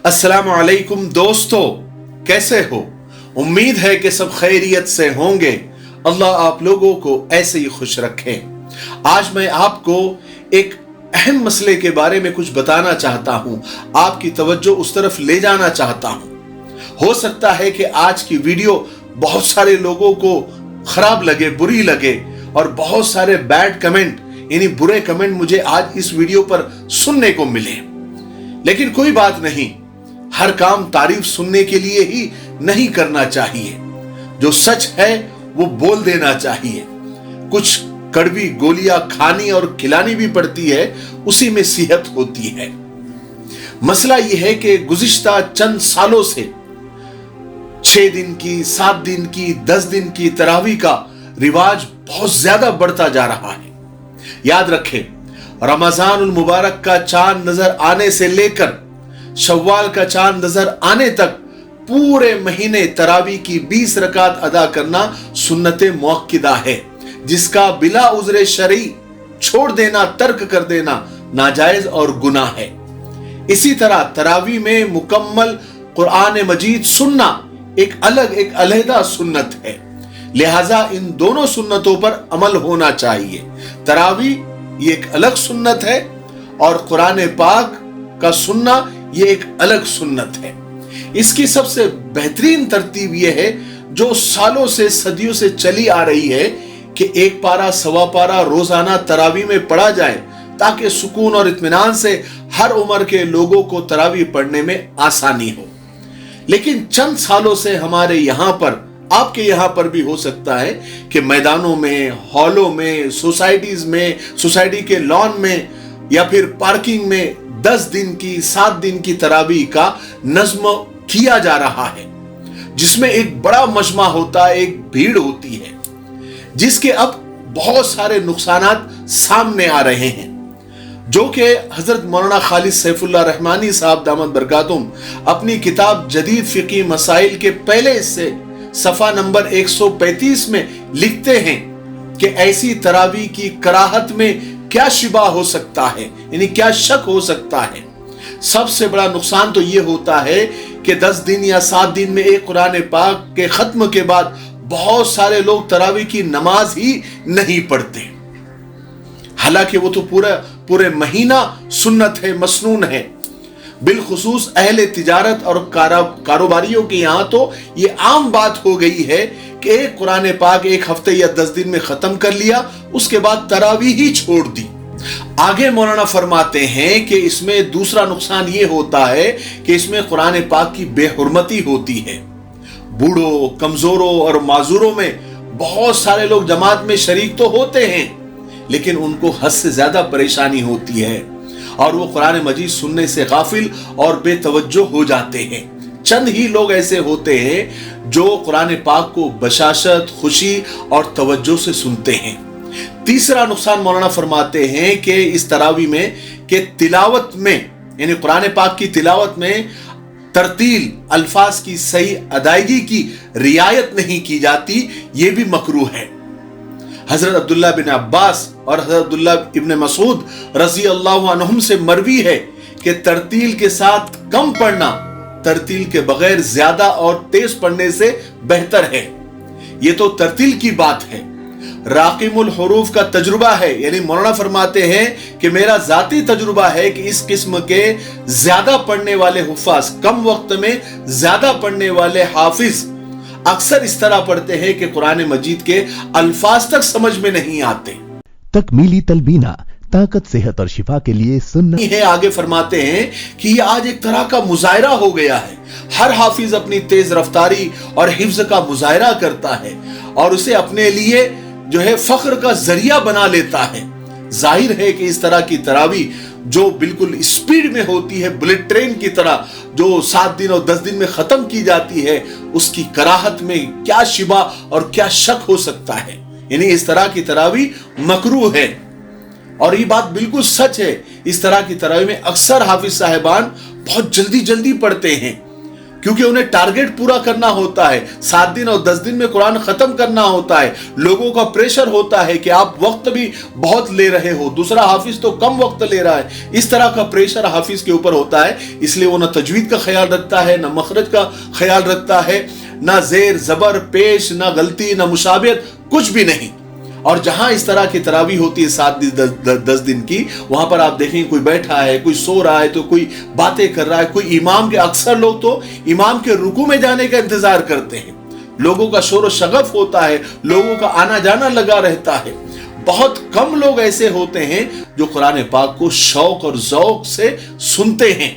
अस्सलामु अलैकुम दोस्तों, कैसे हो? उम्मीद है कि सब खैरियत से होंगे। अल्लाह आप लोगों को ऐसे ही खुश रखे। आज मैं आपको एक अहम मसले के बारे में कुछ बताना चाहता हूं, आपकी तवज्जो उस तरफ ले जाना चाहता हूं। हो सकता है कि आज की वीडियो बहुत सारे लोगों को खराब लगे, बुरी लगे और बहुत सारे बैड कमेंट यानी बुरे कमेंट मुझे आज इस वीडियो पर सुनने को मिले, लेकिन कोई बात नहीं। हर काम तारीफ सुनने के लिए ही नहीं करना चाहिए। जो सच है वो बोल देना चाहिए। कुछ कड़वी गोलियां खानी और खिलानी भी पड़ती है, उसी में सेहत होती है। मसला यह है कि गुज़िश्ता चंद सालों से 6 दिन की, 7 दिन की, 10 दिन की तरावी का रिवाज बहुत ज्यादा बढ़ता जा रहा है। याद रखें, रमजानुल मुबारक का चांद नजर आने से लेकर शव्वाल का चांद नजर आने तक पूरे महीने तरावी की 20 रकात अदा करना सुन्नते मुअक्किदा है, जिसका बिला उज़्र शरई छोड़ देना, तर्क कर देना नाजायज और गुनाह है। इसी तरह तरावी में मुकम्मल कुरान मजीद सुनना एक अलहदा सुन्नत है। लिहाजा इन दोनों सुन्नतों पर अमल होना चाहिए। तरावी ये एक अलग सुन्नत है और कुरान पाक का सुनना ये एक अलग सुन्नत है। इसकी सबसे बेहतरीन तरतीब यह है जो सालों से, सदियों से चली आ रही है कि एक पारा, सवा पारा रोजाना तरावी में पढ़ा जाए, ताकि सुकून और इत्मीनान से हर उम्र के लोगों को तरावी पढ़ने में आसानी हो। लेकिन चंद सालों से हमारे यहां पर, आपके यहां पर भी हो सकता है कि मैदानों में, हॉलों में, सोसाइटीज में, सोसाइटी के लॉन में या फिर पार्किंग में 10 दिन की, 7 दिन की तरावी का नज्म किया जा रहा है, जिसमें एक बड़ा मजमा होता है, एक भीड़ होती है, जिसके अब बहुत सारे नुकसानात सामने आ रहे हैं, जो कि हजरत मौलाना खालिद सैफुल्लाह रहमानी साहब दामद बरकातुम अपनी किताब जदीद फिकी मसाइल के पहले हिस्से सफा नंबर 135 में लिखते हैं कि ऐसी तरावी की कराहत में क्या शिबा हो सकता है, यानी क्या शक हो सकता है। सबसे बड़ा नुकसान तो यह होता है कि 10 दिन या 7 दिन में एक कुरान पाक के खत्म के बाद बहुत सारे लोग तरावी की नमाज ही नहीं पढ़ते, हालांकि वो तो पूरे महीना सुन्नत है, मसनून है। बिलखुसूस अहले तिजारत और कारोबारियों के यहां तो ये आम बात हो गई है कि एक कुरान पाक एक हफ्ते या 10 दिन में खत्म कर लिया, उसके बाद तरावी ही छोड़ दी। आगे मौलाना फरमाते हैं कि इसमें दूसरा नुकसान ये होता है कि इसमें कुरान पाक की बेहुरमती होती है। बूढ़ों, कमजोरों और माजूरों में बहुत सारे लोग जमात में शरीक तो होते हैं, लेकिन उनको हद से ज्यादा परेशानी होती है और वो कुरान मजीद सुनने से गाफिल और बेतवज्जो हो जाते हैं। चंद ही लोग ऐसे होते हैं जो कुरान पाक को बशाशत, खुशी और तवज्जो से सुनते हैं। तीसरा नुकसान मौलाना फरमाते हैं कि इस तरावी में कि तिलावत में, यानी कुरान पाक की तिलावत में तरतील, अल्फाज की सही अदायगी की रियायत नहीं की जाती, ये भी मकरूह है। हजरत अब्दुल्लाह बिन अब्बास और हजरत अब्दुल्लाह इब्न मसूद रजी अल्लाह अन्हुम से मरवी है कि तरतील के साथ कम पढ़ना तरतील के बगैर ज्यादा और तेज पढ़ने से बेहतर है। ये तो तरतील की बात है। राकिमुल हुरूफ का तजुर्बा है, यानी मौलाना फरमाते हैं कि मेरा जाती तजुर्बा है कि इस किस्म के ज्यादा पढ़ने वाले हुफ्फाज, कम वक्त में ज्यादा पढ़ने वाले हाफिज अक्सर इस तरह पढ़ते हैं कि कुरान मजीद के अल्फाज तक समझ में नहीं आते। तकमीली तलबीना, ताकत, सेहत और शिफा के लिए सुन्नत है। आगे फरमाते हैं कि ये आज एक तरह का मुजाहिरा हो गया है। हर हाफिज अपनी तेज रफ्तारी और हिफ्ज का मुजाहिरा करता है और उसे अपने लिए जो है फख्र का जरिया बना लेता है। जाहिर है कि इस तरह की तरावी जो बिल्कुल स्पीड में होती है, बुलेट ट्रेन की तरह, जो 7 दिन और 10 दिन में खत्म की जाती है, उसकी कराहत में क्या शिबा और क्या शक हो सकता है। यानी इस तरह की तरावी मकरूह है और ये बात बिल्कुल सच है। इस तरह की तरावी में अक्सर हाफिज साहिबान बहुत जल्दी पढ़ते हैं। क्योंकि उन्हें टारगेट पूरा करना होता है, 7 दिन और 10 दिन में कुरान खत्म करना होता है। लोगों का प्रेशर होता है कि आप वक्त भी बहुत ले रहे हो, दूसरा हाफिज तो कम वक्त ले रहा है, इस तरह का प्रेशर हाफिज के ऊपर होता है। इसलिए वो ना तजवीद का ख्याल रखता है, ना मखरज का ख्याल रखता है, ना जेर जबर पेश, ना गलती, ना मुशाबियत, कुछ भी नहीं। और जहां इस तरह की तरावी होती है 7 दिन 10 दिन की, वहां पर आप देखेंगे कोई बैठा है, कोई सो रहा है, तो कोई बातें कर रहा है, कोई इमाम के, अक्सर लोग तो इमाम के रुकू में जाने का इंतजार करते हैं। लोगों का शोर शगफ होता है, लोगों का आना जाना लगा रहता है। बहुत कम लोग ऐसे होते हैं जो कुरान पाक को शौक और ज़ौक से सुनते हैं।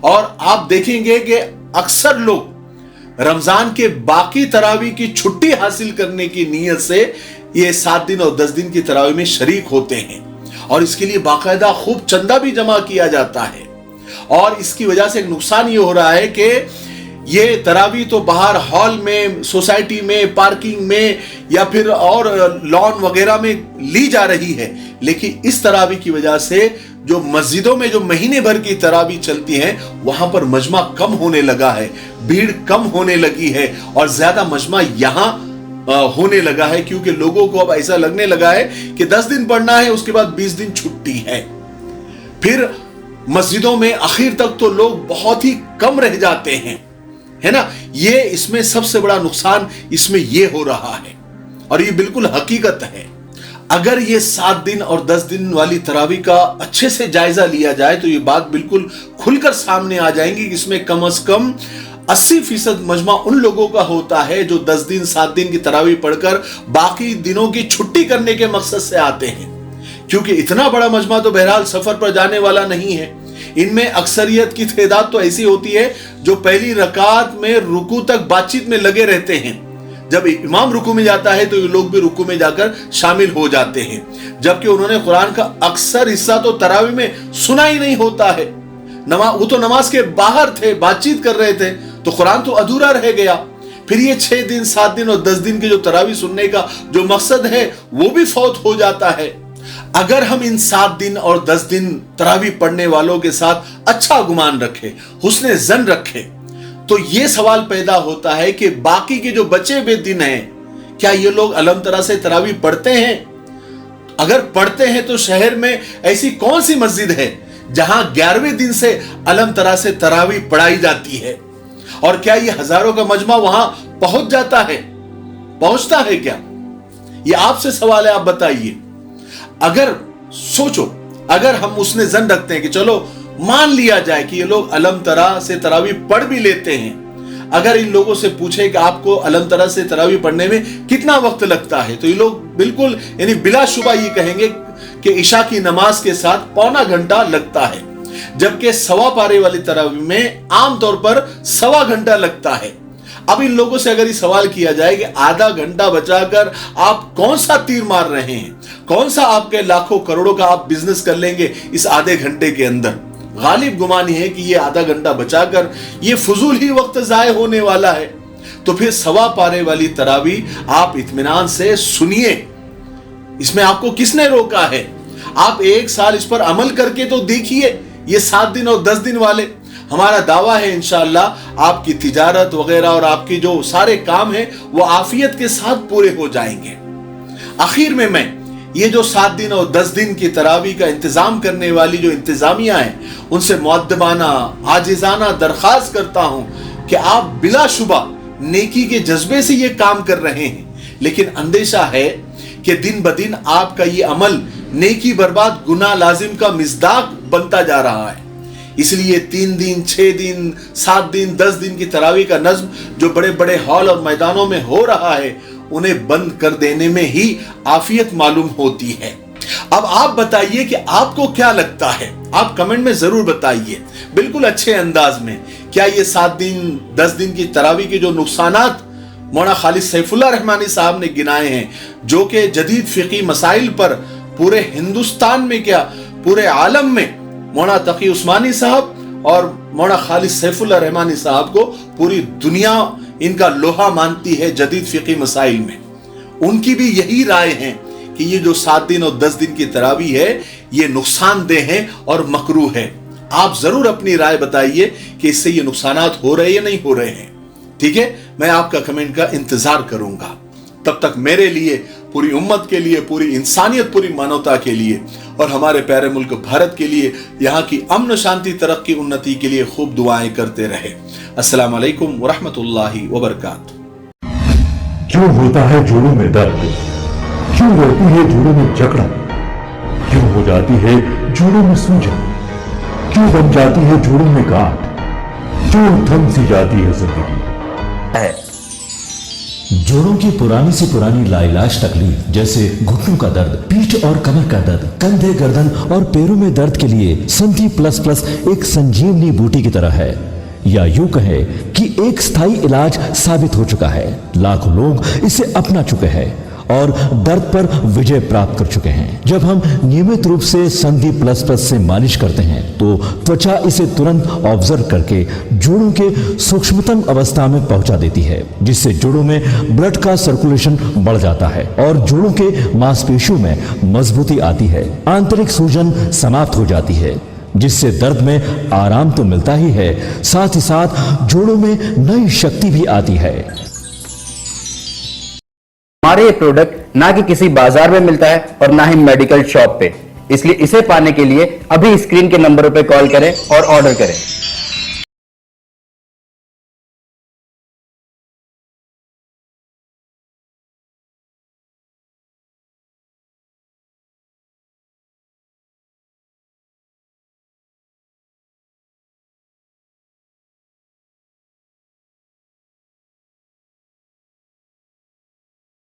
और आप देखेंगे कि अक्सर लोग रमजान के बाकी तरावी की छुट्टी हासिल करने की नीयत से ये 7 दिन और 10 दिन की तरावी में शरीक होते हैं, और इसके लिए बाकायदा खूब चंदा भी जमा किया जाता है। और इसकी वजह से एक नुकसान ये हो रहा है कि ये तरावी तो बाहर हॉल में, सोसाइटी में, पार्किंग में या फिर और लॉन वगैरह में ली जा रही है, लेकिन इस तरावी की वजह से जो मस्जिदों में जो महीने भर की तरावी चलती है, वहां पर मजमा कम होने लगा है, भीड़ कम होने लगी है, और ज्यादा मजमा यहां होने लगा है, क्योंकि लोगों को अब ऐसा लगने लगा है कि 10 दिन पढ़ना है, उसके बाद 20 दिन छुट्टी है। फिर मस्जिदों में आखिर तक तो लोग बहुत ही कम रह जाते हैं, है ना। ये इसमें सबसे बड़ा नुकसान इसमें ये हो रहा है, और ये बिल्कुल हकीकत है। अगर ये 7 दिन और 10 दिन वाली तरावी का अच्छे से जायजा लिया जाए तो ये बात बिल्कुल खुलकर सामने आ जाएंगी कि इसमें कम से कम 80% मजमा उन लोगों का होता है जो 10 दिन 7 दिन की तरावी पढ़कर बाकी दिनों की छुट्टी करने के मकसद से आते हैं। क्योंकि इतना बड़ा मजमा तो बहरहाल सफर पर जाने वाला नहीं है। इनमें अक्सरियत की तादाद तो ऐसी होती है जो पहली रकात में रुकू तक बातचीत में लगे रहते हैं। जब इमाम रुकू में जाता है तो ये लोग भी रुकू में जाकर शामिल हो जाते हैं, जबकि उन्होंने कुरान का अक्सर हिस्सा तो तरावी में सुना ही नहीं होता है। वो तो नमाज के बाहर थे, बातचीत कर रहे थे, तो कुरान तो अधूरा रह गया। फिर ये 6 दिन 7 दिन और 10 दिन के जो तरावी सुनने का जो मकसद है वो भी फौत हो जाता है। अगर हम इन 7 दिन और 10 दिन तरावी पढ़ने वालों के साथ अच्छा गुमान रखें, हुस्ने जन रखें, तो ये सवाल पैदा होता है कि बाकी के जो बचे हुए दिन हैं, क्या ये लोग अलम तरह से तरावी पढ़ते हैं? अगर पढ़ते हैं तो शहर में ऐसी कौन सी मस्जिद है जहां 11वें दिन से अलम तरह से तरावी पढ़ाई जाती है? और क्या ये हजारों का मजमा वहां पहुंच जाता है, पहुंचता है क्या? ये आपसे सवाल है, आप बताइए। अगर सोचो, अगर हम उसने जन रखते हैं कि चलो मान लिया जाए कि ये लोग अलम तरह से तरावी पढ़ भी लेते हैं, अगर इन लोगों से पूछे कि आपको अलम तरह से तरावी पढ़ने में कितना वक्त लगता है, तो ये लोग बिल्कुल यानी बिलाशुबा ये कहेंगे कि इशा की नमाज के साथ पौना घंटा लगता है, जबकि सवा पारे वाली तरावी में आमतौर पर सवा घंटा लगता है। अब इन लोगों से अगर ये सवाल किया जाए कि आधा घंटा बचाकर आप कौन सा तीर मार रहे हैं, कौन सा आपके लाखों करोड़ों का आप बिजनेस कर लेंगे इस आधे घंटे के अंदर, गालिब गुमान है कि ये आधा घंटा बचाकर ये फजूल ही वक्त जाय होने वाला है। तो फिर सवा पारे वाली तरावी आप इत्मीनान से सुनिए, इसमें आपको किसने रोका है? आप 1 साल इस पर अमल करके तो देखिए। ये 7 दिन और 10 दिन वाले, हमारा दावा है इंशाअल्लाह आपकी तिजारत वगैरह और आपकी जो सारे काम हैं वो आफियत के साथ पूरे हो जाएंगे। आखिर में मैं ये जो 7 दिन और 10 दिन की तरावी का इंतजाम करने वाली जो इंतजामिया है उनसे मुअद्दबाना आजिजाना दरख्वास्त करता हूं कि आप बिलाशुबा नेकी के जज्बे से ये काम कर रहे हैं, लेकिन अंदेशा है कि दिन ब दिन आपका ये अमल नेकी बर्बाद गुनाह लाजिम का मिज़दाक बनता जा रहा है। इसलिए 3 दिन 6 दिन 7 दिन 10 दिन की तरावी का नज्म जो बड़े बड़े हॉल और मैदानों में हो रहा है उन्हें बंद कर देने में ही आफियत मालूम होती है। अब आप बताइए कि आपको क्या लगता है, आप कमेंट में जरूर बताइए बिल्कुल अच्छे अंदाज में। क्या ये 7 दिन 10 दिन की तरावी के जो नुकसानात मौलाना खालिद सैफुल्लाह रहमानी साहब ने गिनाए हैं, जो कि जदीद फिकी मसाइल पर पूरे हिंदुस्तान में क्या पूरे आलम में मौलाना तकी उस्मानी साहब और मौलाना खालिद सैफुल्लाह रहमानी साहब को पूरी दुनिया इनका लोहा मानती है जदीद फिकी मसाइल में, उनकी भी यही राय है कि ये जो 7 दिन और 10 दिन की तरावी है ये नुकसानदेह है और मकरूह है। आप जरूर अपनी राय बताइए कि इससे ये नुकसानात हो रहे या नहीं हो रहे हैं। ठीक है, मैं आपका कमेंट का इंतजार करूंगा। तब तक मेरे लिए, पूरी उम्मत के लिए, पूरी इंसानियत, पूरी मानवता के लिए और हमारे प्यारे मुल्क भारत के लिए, यहाँ की अमन शांति तरक्की उन्नति के लिए खूब दुआएं करते रहे। अस्सलाम वालेकुम व रहमतुल्लाहि व बरकातहू। क्यों होता है जोड़ों में दर्द, क्यों रहती है जोड़ों में जकड़न, क्यों हो जाती है जोड़ों में सूजन, क्यों बन जाती है जोड़ों में गांठ, क्यों थम सी जाती है जिंदगी। जोड़ों की पुरानी से पुरानी लाइलाज तकलीफ जैसे घुटनों का दर्द, पीठ और कमर का दर्द, कंधे, गर्दन और पैरों में दर्द के लिए संधि प्लस प्लस एक संजीवनी बूटी की तरह है, या यूं कहे कि एक स्थायी इलाज साबित हो चुका है। लाखों लोग इसे अपना चुके हैं और दर्द पर विजय प्राप्त कर चुके हैं। जब हम नियमित रूप से संधि प्लस प्लस से मालिश करते हैं तो त्वचा इसे तुरंत ऑब्जर्व करके जोड़ों के सूक्ष्मतम अवस्था में पहुंचा देती है, जिससे जोड़ों में ब्लड का सर्कुलेशन बढ़ जाता है और जोड़ों के मांसपेशियों में मजबूती आती है। आंतरिक सूजन समाप्त हो जाती है, जिससे दर्द में आराम तो मिलता ही है, साथ ही साथ जोड़ों में नई शक्ति भी आती है। हमारे ये प्रोडक्ट ना कि किसी बाजार में मिलता है और ना ही मेडिकल शॉप पे, इसलिए इसे पाने के लिए अभी स्क्रीन के नंबरों पे कॉल करें और ऑर्डर करें।